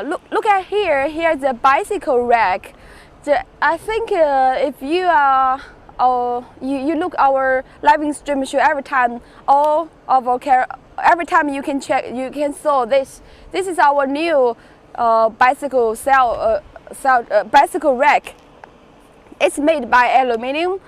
Look at here. Here's a bicycle rack. I think if you are, you look our living stream show every time, all of our every time you can check, you can saw this. This is our new bicycle bicycle rack. It's made by aluminum,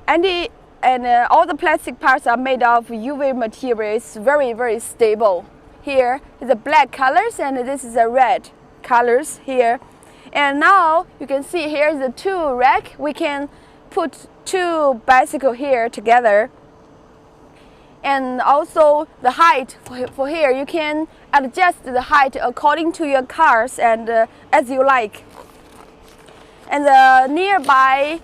and all the plastic parts are made of UV material. It's very stable. Here is the black colors, and this is the red colors here. And now you can see here is the two rack. We can put two bicycles here together. And also the height for here, you can adjust the height according to your cars and as you like. And nearby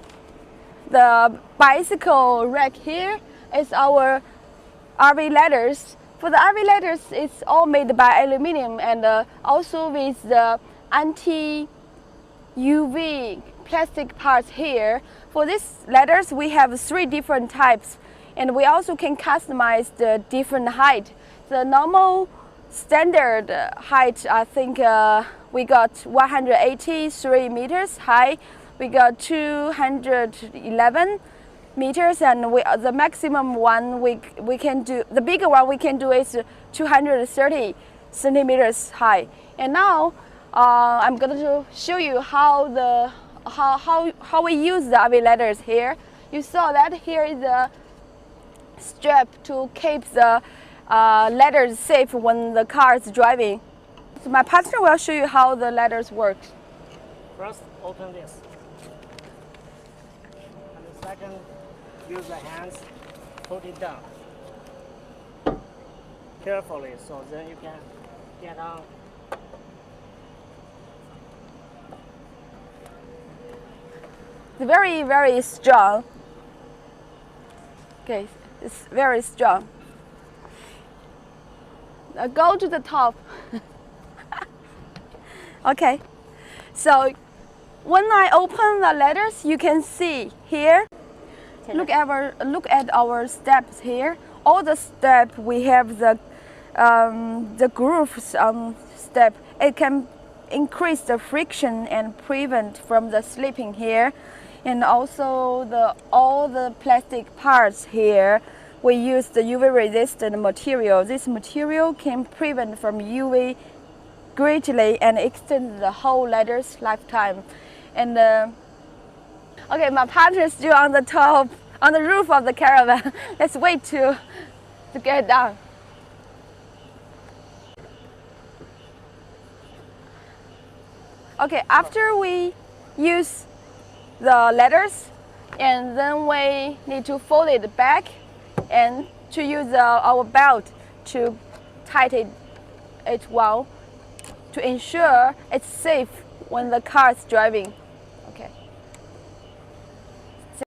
the bicycle rack here is our RV ladders. For the RV ladders, it's all made by aluminum and also with the anti-UV plastic parts here. For these ladders, we have 3 different types, and we also can customize the different height. The normal standard height, I think we got 183 meters high. We got 211 meters, and the maximum one we can do, the bigger one we can do is 230 centimeters high. And now I'm going to show you how we use the RV ladders here. You saw that here is a strap to keep the ladders safe when the car is driving. So my partner will show you how the ladders work. First, open this. And the second, use the hands, put it down carefully, so then you can get on. It's very strong. Okay, it's very strong. Now go to the top. Okay, so when I open the ladders, you can see here. Look at our steps here. All the steps we have the grooves on step. It can increase the friction and prevent from the slipping here. And also all the plastic parts here, we use the UV resistant material. This material can prevent from UV greatly and extend the whole ladder's lifetime. And okay, my partner is still on the top, on the roof of the caravan. Let's wait to get down. Okay, after we use the ladders, and then we need to fold it back and to use our belt to tighten it well to ensure it's safe when the car is driving.